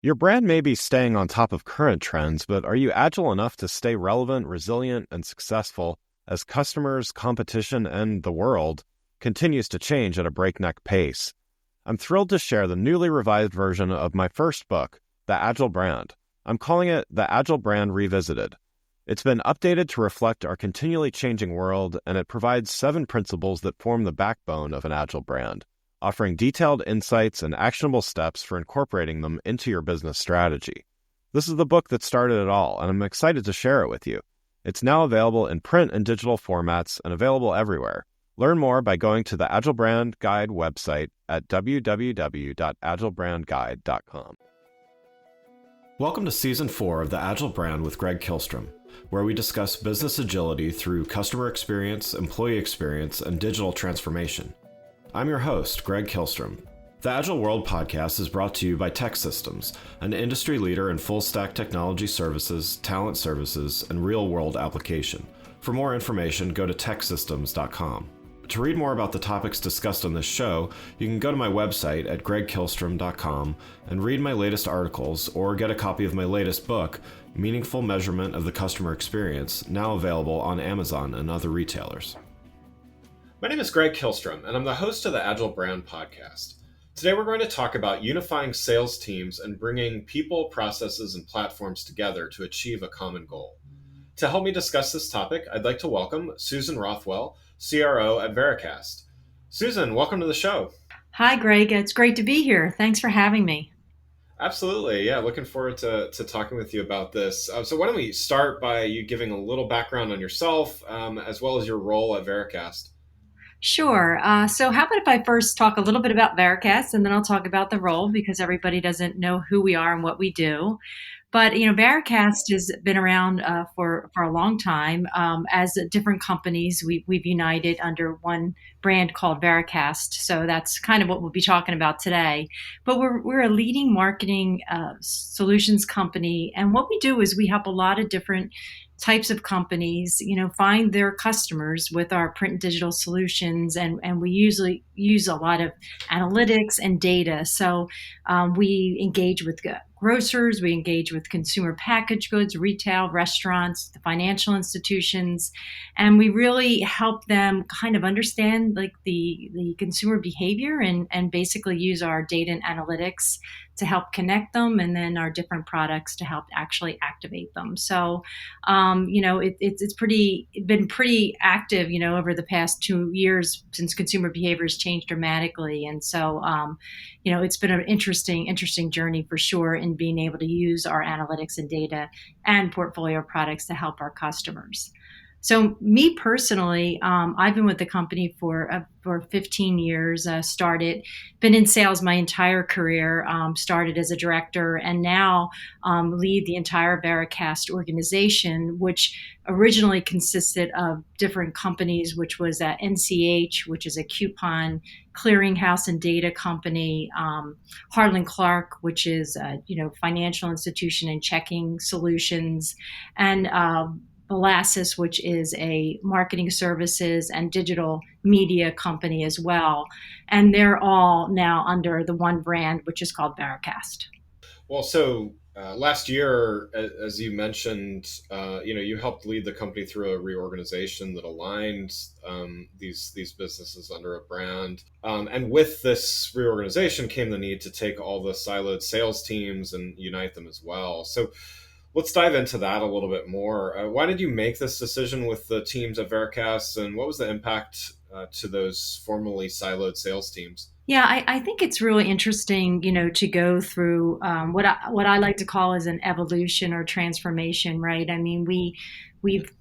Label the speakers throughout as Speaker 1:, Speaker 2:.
Speaker 1: Your brand may be staying on top of current trends, but are you agile enough to stay relevant, resilient, and successful as customers, competition, and the world continues to change at a breakneck pace? I'm thrilled to share the newly revised version of my first book, The Agile Brand. I'm calling it The Agile Brand Revisited. It's been updated to reflect our continually changing world, and it provides 7 principles that form the backbone of an agile brand, offering detailed insights and actionable steps for incorporating them into your business strategy. This is the book that started it all, and I'm excited to share it with you. It's now available in print and digital formats and available everywhere. Learn more by going to the Agile Brand Guide website at www.agilebrandguide.com. Welcome to Season 4 of The Agile Brand with Greg Kihlstrom, where we discuss business agility through customer experience, employee experience, and digital transformation. I'm your host, Greg Kihlstrom. The Agile World podcast is brought to you by TEKsystems, an industry leader in full-stack technology services, talent services, and real-world application. For more information, go to teksystems.com. To read more about the topics discussed on this show, you can go to my website at gregkihlstrom.com and read my latest articles or get a copy of my latest book, Meaningful Measurement of the Customer Experience, now available on Amazon and other retailers. My name is Greg Kihlstrom, and I'm the host of the Agile Brand podcast. Today we're going to talk about unifying sales teams and bringing people, processes, and platforms together to achieve a common goal. To help me discuss this topic, I'd like to welcome Susan Rothwell, CRO at Vericast. Susan, welcome to the show.
Speaker 2: Hi, Greg. It's great to be here. Thanks for having me.
Speaker 1: Absolutely. Yeah, looking forward to talking with you about this. So why don't we start by you giving a little background on yourself, as well as your role at Vericast.
Speaker 2: Sure. So how about if I first talk a little bit about Vericast, and then I'll talk about the role because everybody doesn't know who we are and what we do. But, Vericast has been around for a long time. As different companies, we've united under one brand called Vericast. So that's kind of what we'll be talking about today. But we're a leading marketing solutions company. And what we do is we help a lot of different types of companies, find their customers with our print and digital solutions. And we usually use a lot of analytics and data. So we engage with grocers, we engage with consumer packaged goods, retail, restaurants, the financial institutions, and we really help them kind of understand like the consumer behavior and basically use our data and analytics to help connect them, and then our different products to help actually activate them. So, it's been pretty active, over the past 2 years since consumer behavior has changed dramatically. And so, it's been an interesting journey for sure in being able to use our analytics and data and portfolio products to help our customers. So me personally, I've been with the company for 15 years, been in sales my entire career, started as a director, and now lead the entire Vericast organization, which originally consisted of different companies, which was at NCH, which is a coupon clearinghouse and data company, Harlan Clark, which is financial institution and checking solutions, and Molasses, which is a marketing services and digital media company as well. And they're all now under the one brand, which is called Vericast.
Speaker 1: Well, so last year, as you mentioned, you helped lead the company through a reorganization that aligned these businesses under a brand. And with this reorganization came the need to take all the siloed sales teams and unite them as well. So let's dive into that a little bit more. Why did you make this decision with the teams at Vericast, and what was the impact to those formerly siloed sales teams?
Speaker 2: Yeah, I think it's really interesting, to go through what I like to call as an evolution or transformation, right? I mean, we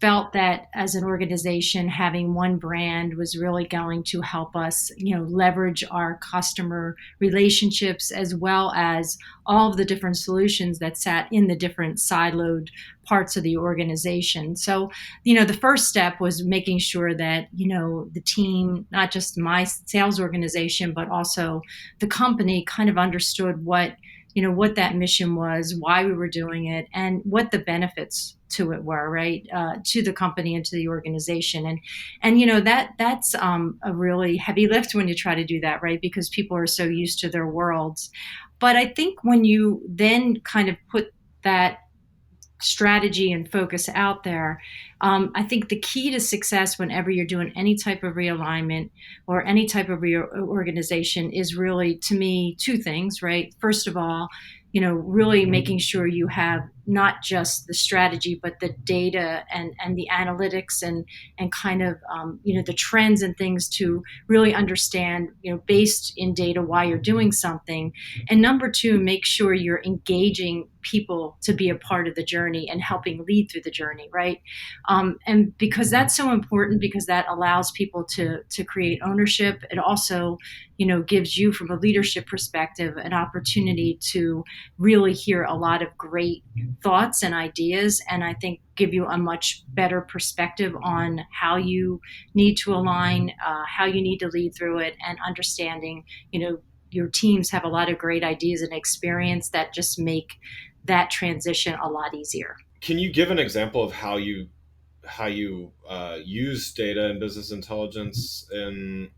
Speaker 2: felt that as an organization, having one brand was really going to help us, leverage our customer relationships as well as all of the different solutions that sat in the different siloed parts of the organization. So, the first step was making sure that, the team, not just my sales organization, but also the company kind of understood what what that mission was, why we were doing it, and what the benefits to it were, right, to the company and to the organization. And that's a really heavy lift when you try to do that, right? Because people are so used to their worlds. But I think when you then kind of put that strategy and focus out there. I think the key to success whenever you're doing any type of realignment or any type of reorganization is really, to me, two things, right? First of all, really making sure you have not just the strategy, but the data and the analytics and kind of, the trends and things to really understand, based in data, why you're doing something. And number two, make sure you're engaging people to be a part of the journey and helping lead through the journey, right? And because that's so important, because that allows people to create ownership. It also, gives you, from a leadership perspective, an opportunity to really hear a lot of great thoughts and ideas, and I think give you a much better perspective on how you need to align, how you need to lead through it, and understanding, your teams have a lot of great ideas and experience that just make that transition a lot easier.
Speaker 1: Can you give an example of how you use data and business intelligence in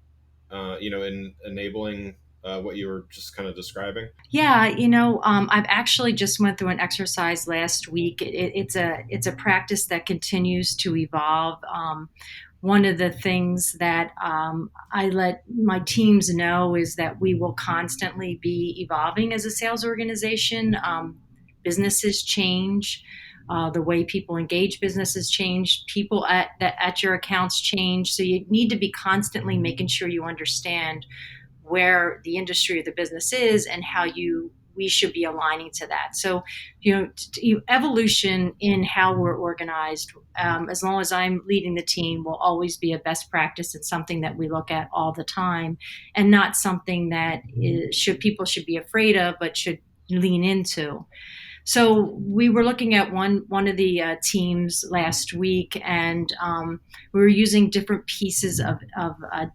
Speaker 1: in enabling what you were just kind of describing?
Speaker 2: Yeah, I've actually just went through an exercise last week. It's a practice that continues to evolve. One of the things that I let my teams know is that we will constantly be evolving as a sales organization. Businesses change. The way people engage businesses change. People at your accounts change. So you need to be constantly making sure you understand where the industry or the business is and how we should be aligning to that. So, evolution in how we're organized, as long as I'm leading the team, will always be a best practice. It's something that we look at all the time, and not something that people should be afraid of, but should lean into. So we were looking at one of the teams last week, and we were using different pieces of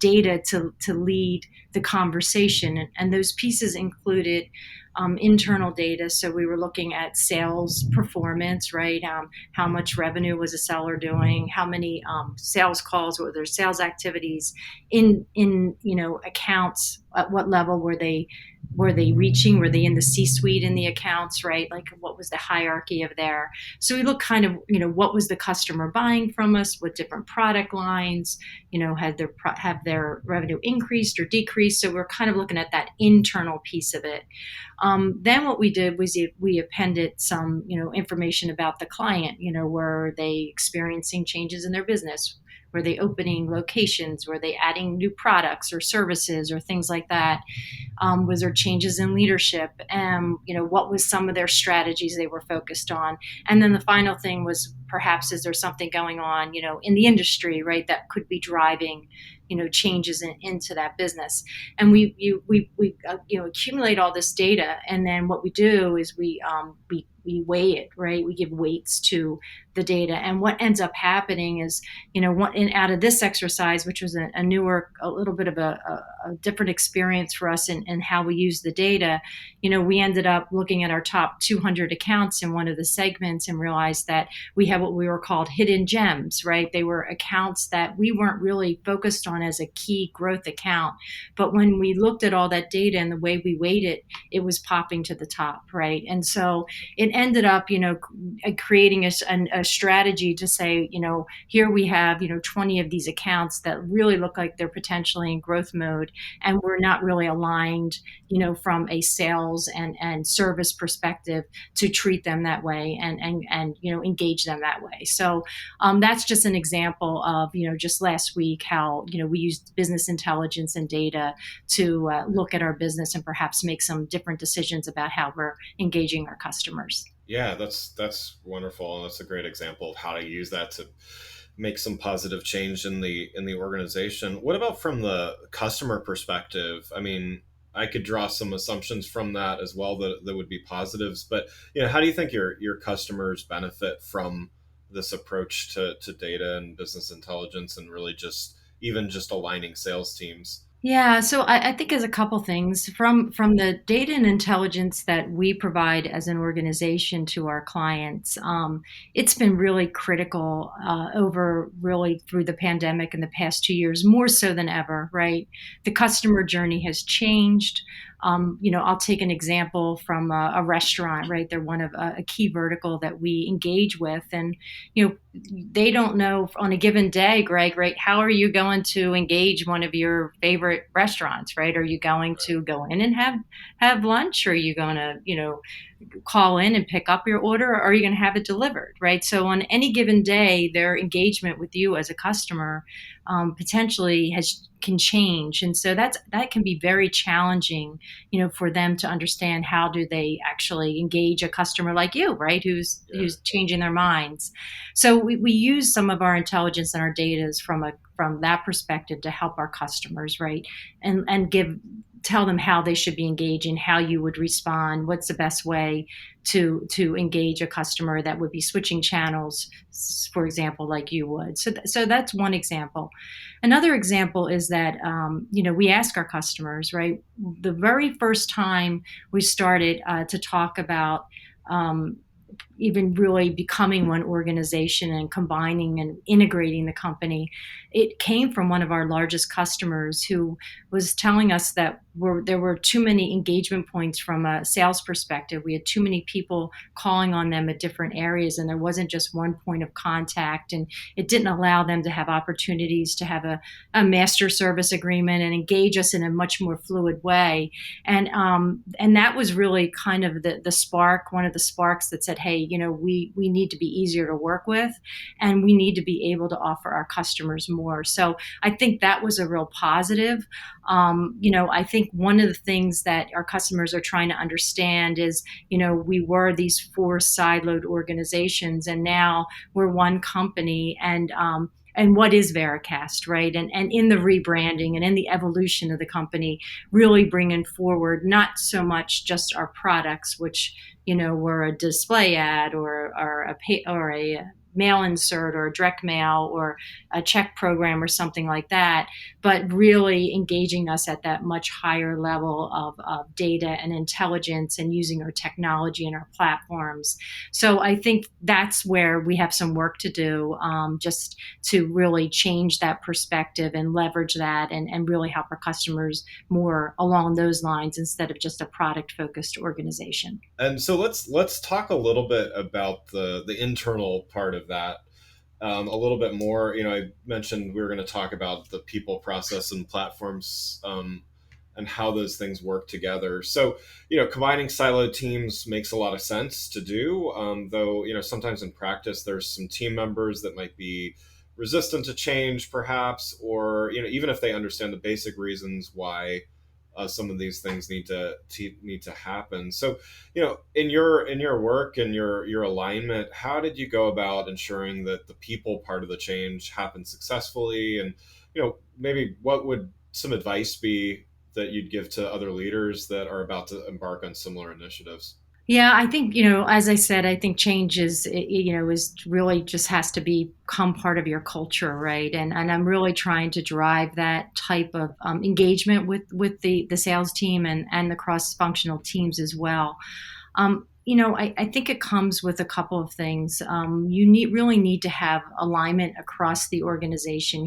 Speaker 2: data to lead the conversation, and those pieces included internal data. So we were looking at sales performance, right? How much revenue was a seller doing? How many sales calls? Were there sales activities in accounts? At what level were they reaching? Were they in the C-suite in the accounts, right? Like, what was the hierarchy of there? So we look kind of, what was the customer buying from us? What different product lines, have their revenue increased or decreased? So we're kind of looking at that internal piece of it. Then what we did was we appended some, information about the client. Were they experiencing changes in their business? Were they opening locations? Were they adding new products or services or things like that? Was there changes in leadership? What was some of their strategies they were focused on? And then the final thing was, perhaps, is there something going on, in the industry, right, that could be driving, changes into that business? And we accumulate all this data, and then what we do is we weigh it, right? We give weights to the data, and what ends up happening is, out of this exercise, which was a newer, a little bit of a different experience for us in how we use the data, we ended up looking at our top 200 accounts in one of the segments and realized that we had what we were called hidden gems, right? They were accounts that we weren't really focused on as a key growth account, but when we looked at all that data and the way we weighed it, it was popping to the top, right? And so it ended up, creating a strategy to say, here we have, 20 of these accounts that really look like they're potentially in growth mode, and we're not really aligned, from a sales and service perspective to treat them that way and engage them that way. So that's just an example of, just last week, how, we used business intelligence and data to look at our business and perhaps make some different decisions about how we're engaging our customers.
Speaker 1: Yeah, that's wonderful, and that's a great example of how to use that to make some positive change in the organization. What about from the customer perspective? I mean, I could draw some assumptions from that as well that would be positives, but how do you think your customers benefit from this approach to data and business intelligence, and really just even just aligning sales teams?
Speaker 2: Yeah, so I think there's a couple things from the data and intelligence that we provide as an organization to our clients. It's been really critical over really through the pandemic in the past 2 years, more so than ever. Right, the customer journey has changed. I'll take an example from a restaurant. Right, they're one of a key vertical that we engage with, and you know they don't know on a given day, Greg, right? How are you going to engage one of your favorite restaurants, right? Are you going to go in and have lunch? Or are you going to, call in and pick up your order, or are you going to have it delivered, right? So on any given day, their engagement with you as a customer potentially has can change, and so that can be very challenging, for them to understand how do they actually engage a customer like you, right?
Speaker 1: Yeah.
Speaker 2: Who's changing their minds. So we use some of our intelligence and our data from that perspective to help our customers, right? And give tell them how they should be engaging, how you would respond, what's the best way to engage a customer that would be switching channels, for example, like you would. So that's one example. Another example is that we ask our customers, right? The very first time we started to talk about um, even really becoming one organization and combining and integrating the company, it came from one of our largest customers who was telling us that there were too many engagement points from a sales perspective. We had too many people calling on them at different areas, and there wasn't just one point of contact. And it didn't allow them to have opportunities to have a master service agreement and engage us in a much more fluid way. And that was really kind of the spark, one of the sparks that said, hey, we need to be easier to work with, and we need to be able to offer our customers more. So I think that was a real positive. I think one of the things that our customers are trying to understand is, we were these four siloed organizations, and now we're one company. And what is Vericast, right? And in the rebranding and in the evolution of the company, really bringing forward not so much just our products, which were a display ad or a mail insert or a direct mail or a check program or something like that, but really engaging us at that much higher level of data and intelligence and using our technology and our platforms. So I think that's where we have some work to do, just to really change that perspective and leverage that, and really help our customers more along those lines instead of just a product focused organization.
Speaker 1: And so let's talk a little bit about the internal part of that, a little bit more. I mentioned we were going to talk about the people, process, and platforms, and how those things work together. So, combining siloed teams makes a lot of sense to do. Though, sometimes in practice, there's some team members that might be resistant to change, perhaps, or even if they understand the basic reasons why some of these things need to happen. So, in your work and your alignment, how did you go about ensuring that the people part of the change happened successfully? And maybe what would some advice be that you'd give to other leaders that are about to embark on similar initiatives?
Speaker 2: Yeah, I think, as I said, I think change is really just has to become part of your culture, right? And I'm really trying to drive that type of engagement with the sales team and the cross functional teams as well. I think it comes with a couple of things. Really need to have alignment across the organization.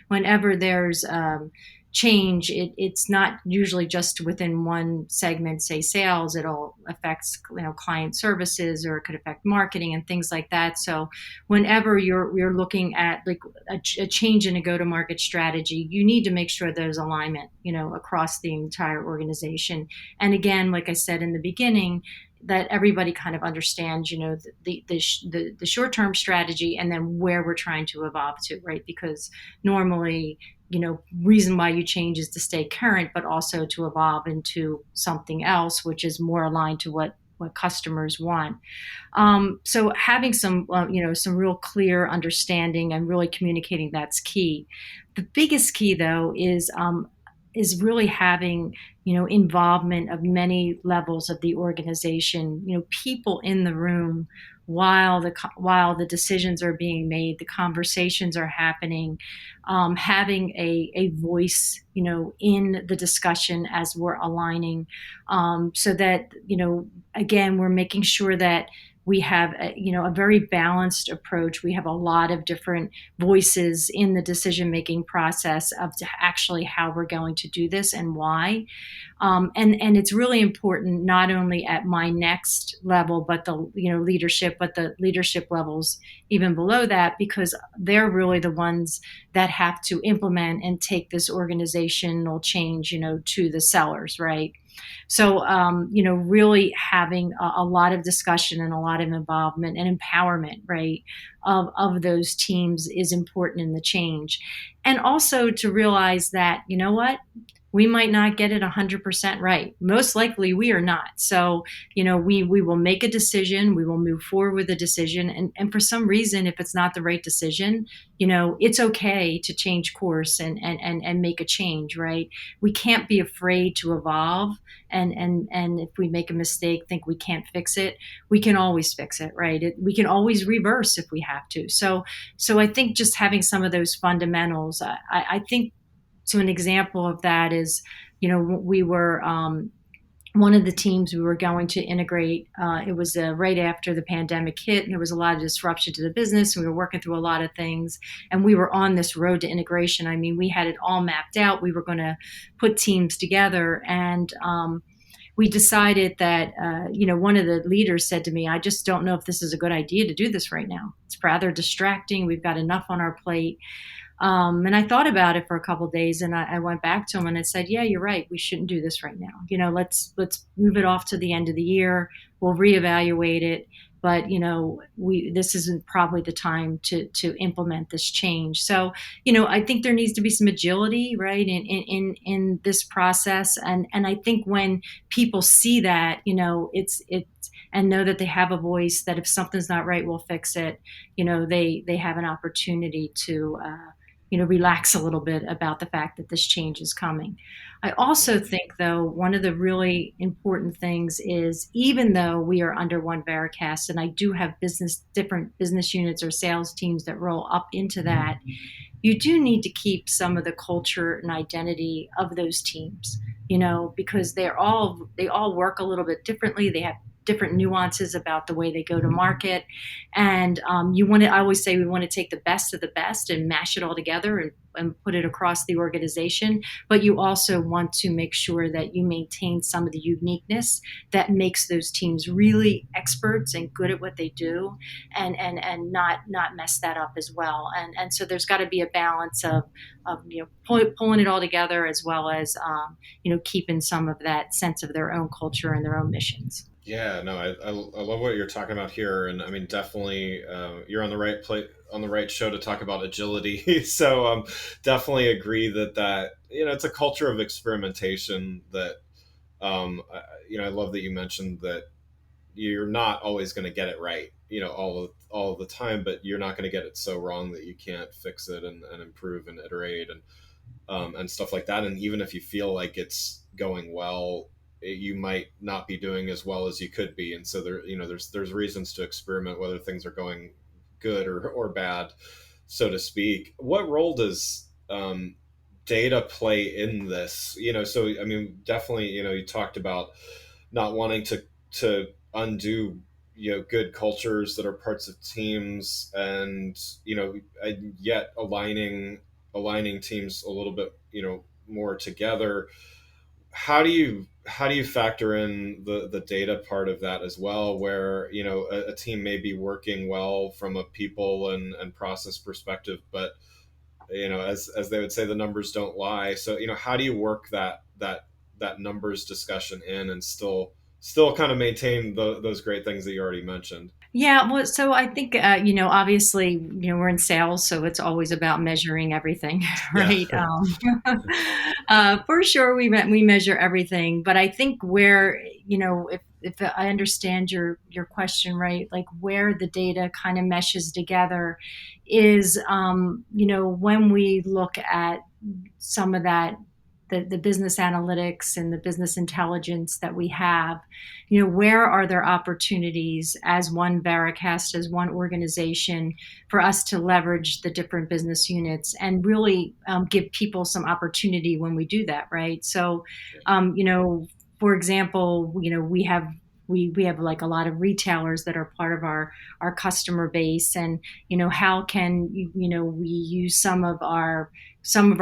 Speaker 2: Whenever there's change, it's not usually just within one segment, say sales. It'll affects client services, or it could affect marketing and things like that. So whenever you're looking at like a change in a go to market strategy, you need to make sure there's alignment across the entire organization. And again, like I said in the beginning, that everybody kind of understands, the short term strategy, and then where we're trying to evolve to, right? Because normally, reason why you change is to stay current, but also to evolve into something else, which is more aligned to what customers want. So having some real clear understanding and really communicating, that's key. The biggest key though is really having involvement of many levels of the organization, people in the room while the decisions are being made, the conversations are happening, having a voice, in the discussion as we're aligning, so that, again, we're making sure that we have a very balanced approach. We have a lot of different voices in the decision making process of actually how we're going to do this and why. And it's really important not only at my next level, but the leadership, but the leadership levels even below that, because they're really the ones that have to implement and take this organizational change, to the sellers, right? So, really having a lot of discussion and a lot of involvement and empowerment, right, of those teams is important in the change. And also to realize that, what? We might not get it 100% right. Most likely we are not. So, we will make a decision, we will move forward with a decision. And for some reason, if it's not the right decision, it's okay to change course and make a change, right? We can't be afraid to evolve. And if we make a mistake, think we can't fix it, we can always fix it, right? We can always reverse if we have to. So I think just having some of those fundamentals, I think so an example of that is, we were one of the teams we were going to integrate. It was right after the pandemic hit, and there was a lot of disruption to the business. We were working through a lot of things, and we were on this road to integration. I mean, we had it all mapped out. We were going to put teams together, and we decided that, one of the leaders said to me, I just don't know if this is a good idea to do this right now. It's rather distracting. We've got enough on our plate. And I thought about it for a couple of days, and I went back to him and I said, "Yeah, you're right. We shouldn't do this right now. Let's move it off to the end of the year. We'll reevaluate it. But this isn't probably the time to implement this change." So I think there needs to be some agility, right, in this process, and I think when people see that, it's and know that they have a voice, that if something's not right, we'll fix it. They have an opportunity to relax a little bit about the fact that this change is coming. I also think, though, one of the really important things is, even though we are under one Vericast, and I do have different business units or sales teams that roll up into that, you do need to keep some of the culture and identity of those teams, because they all work a little bit differently. They have different nuances about the way they go to market. And I always say we want to take the best of the best and mash it all together and put it across the organization. But you also want to make sure that you maintain some of the uniqueness that makes those teams really experts and good at what they do, and not mess that up as well. And so there's got to be a balance of pulling it all together, as well as keeping some of that sense of their own culture and their own missions.
Speaker 1: Yeah, no, I love what you're talking about here, and I mean, definitely, you're on the right on the right show to talk about agility. So, definitely agree that it's a culture of experimentation. That I love that you mentioned that you're not always going to get it right, all of the time, but you're not going to get it so wrong that you can't fix it and improve and iterate and stuff like that. And even if you feel like it's going well, you might not be doing as well as you could be. And so there's reasons to experiment whether things are going good or bad, so to speak. What role does data play in this? So I mean, definitely, you talked about not wanting to undo good cultures that are parts of teams, and yet aligning teams a little bit more together. How do you factor in the data part of that as well, where a team may be working well from a people and process perspective, but as they would say, the numbers don't lie. So how do you work that numbers discussion in and still kind of maintain those great things that you already mentioned?
Speaker 2: Yeah, well, so I think, obviously, we're in sales, so it's always about measuring everything,
Speaker 1: Yeah.
Speaker 2: right? For sure, we measure everything, but I think where, if I understand your question right, like where the data kind of meshes together is, when we look at some of that the business analytics and the business intelligence that we have, where are there opportunities as one Vericast, as one organization, for us to leverage the different business units and really give people some opportunity when we do that, right? So, for example, we have like a lot of retailers that are part of our customer base, and how can we use some of our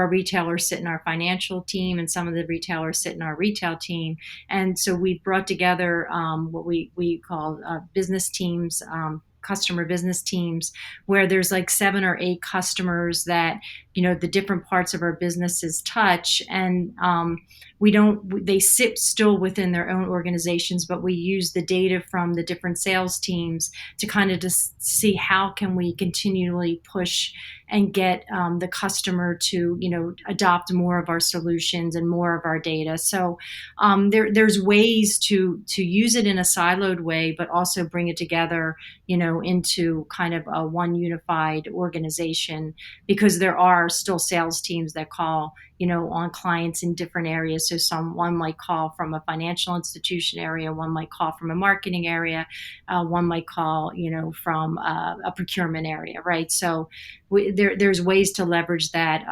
Speaker 2: retailers sit in our financial team, and some of the retailers sit in our retail team. And so we brought together what we call business teams, customer business teams, where there's like 7 or 8 customers that the different parts of our businesses touch, and we don't they sit still within their own organizations, but we use the data from the different sales teams to kind of just see how can we continually push and get the customer to adopt more of our solutions and more of our data. So there's ways to use it in a siloed way, but also bring it together into kind of a one unified organization, because there are still sales teams that call on clients in different areas. So one might call from a financial institution area, one might call from a marketing area, one might call from a procurement area, right? So there's ways to leverage that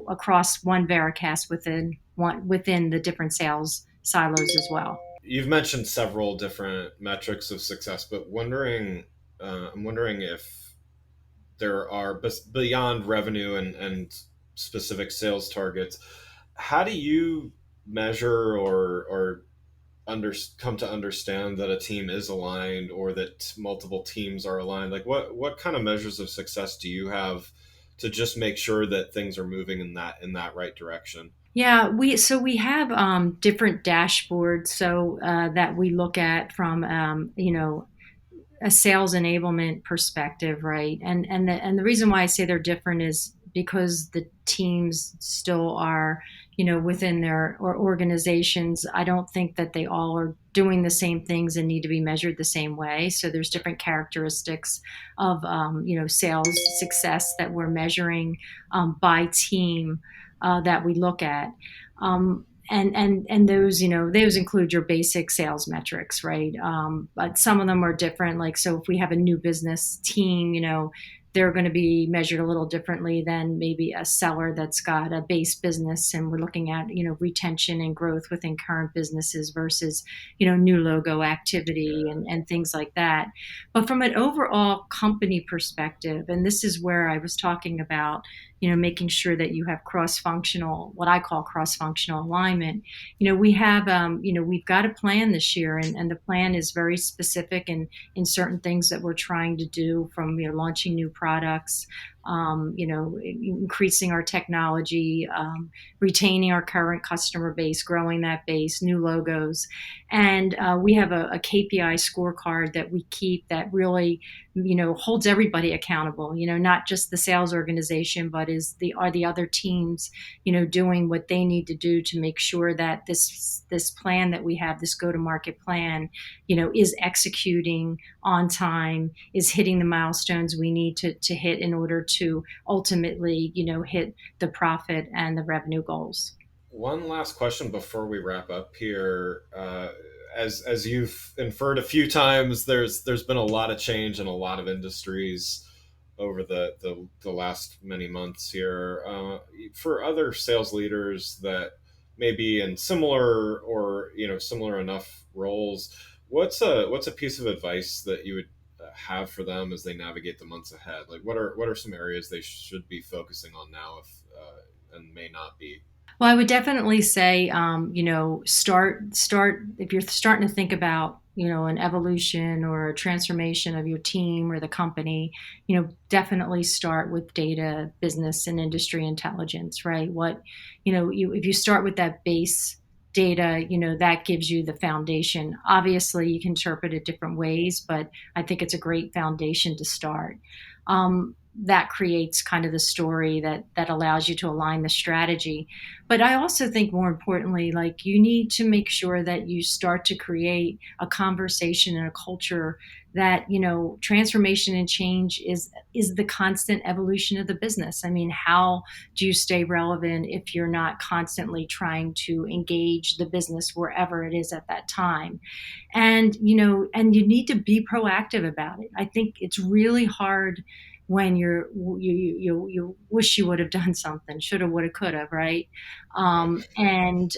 Speaker 2: across one Vericast within the different sales silos as well.
Speaker 1: You've mentioned several different metrics of success, but I'm wondering if there are beyond revenue and specific sales targets. How do you measure or come to understand that a team is aligned or that multiple teams are aligned? Like what kind of measures of success do you have to just make sure that things are moving in that right direction?
Speaker 2: Yeah, we have different dashboards that we look at from a sales enablement perspective, right? And the reason why I say they're different is because the teams still are, within their or organizations. I don't think that they all are doing the same things and need to be measured the same way. So there's different characteristics of, sales success that we're measuring by team that we look at. And those those include your basic sales metrics, right? But some of them are different. Like, so if we have a new business team, they're going to be measured a little differently than maybe a seller that's got a base business, and we're looking at retention and growth within current businesses versus new logo activity and things like that. But from an overall company perspective, and this is where I was talking about making sure that you have cross-functional, what I call cross-functional alignment. We have we've got a plan this year, and the plan is very specific in certain things that we're trying to do, from launching new products, increasing our technology, retaining our current customer base, growing that base, new logos. And we have a KPI scorecard that we keep that really, holds everybody accountable, not just the sales organization, but are the other teams, doing what they need to do to make sure that this plan that we have, this go-to-market plan, is executing on time, is hitting the milestones we need to hit in order to ultimately, hit the profit and the revenue goals.
Speaker 1: One last question before we wrap up here. As you've inferred a few times, there's been a lot of change in a lot of industries over the last many months here. For other sales leaders that may be in similar or similar enough roles, what's a piece of advice that you would have for them as they navigate the months ahead? Like what are some areas they should be focusing on now, if and may not be?
Speaker 2: Well, I would definitely say, start if you're starting to think about, an evolution or a transformation of your team or the company, definitely start with data, business, and industry intelligence, right? If you start with that base data, that gives you the foundation. Obviously, you can interpret it different ways, but I think it's a great foundation to start. that creates kind of the story that allows you to align the strategy. But I also think more importantly, like you need to make sure that you start to create a conversation and a culture that, transformation and change is the constant evolution of the business. I mean, how do you stay relevant if you're not constantly trying to engage the business wherever it is at that time? And you need to be proactive about it. I think it's really hard when you wish you would have done something, shoulda, woulda, coulda, right?
Speaker 1: Right.
Speaker 2: And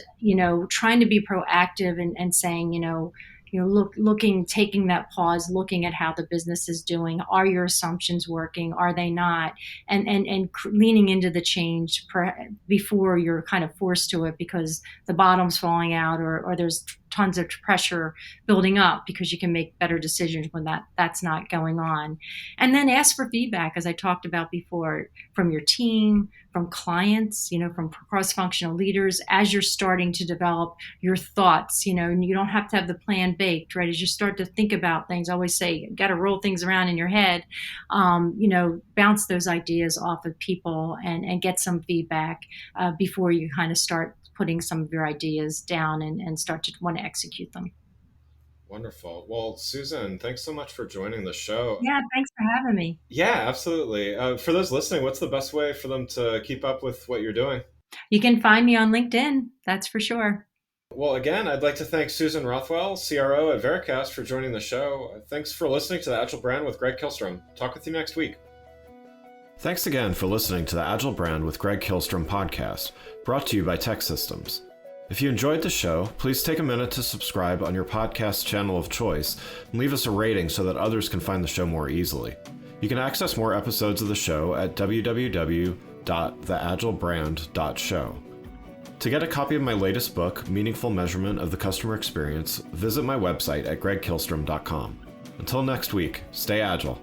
Speaker 2: trying to be proactive and saying, looking, taking that pause, looking at how the business is doing. Are your assumptions working? Are they not? And leaning into the change before you're kind of forced to it because the bottom's falling out or there's tons of pressure building up, because you can make better decisions when that's not going on. And then ask for feedback, as I talked about before, from your team, from clients, from cross-functional leaders, as you're starting to develop your thoughts, and you don't have to have the plan baked, right? As you start to think about things, I always say, you got to roll things around in your head, bounce those ideas off of people and get some feedback before you kind of start putting some of your ideas down and start to want to execute them.
Speaker 1: Wonderful. Well, Susan, thanks so much for joining the show.
Speaker 2: Yeah, thanks for having me.
Speaker 1: Yeah, absolutely. For those listening, what's the best way for them to keep up with what you're doing?
Speaker 2: You can find me on LinkedIn, that's for sure.
Speaker 1: Well, again, I'd like to thank Susan Rothwell, CRO at Vericast, for joining the show. Thanks for listening to the Agile Brand with Greg Kihlstrom. Talk with you next week. Thanks again for listening to the Agile Brand with Greg Kihlstrom podcast, brought to you by Tech Systems. If you enjoyed the show, please take a minute to subscribe on your podcast channel of choice and leave us a rating so that others can find the show more easily. You can access more episodes of the show at www.theagilebrand.show. To get a copy of my latest book, Meaningful Measurement of the Customer Experience, visit my website at gregkihlstrom.com. Until next week, stay agile.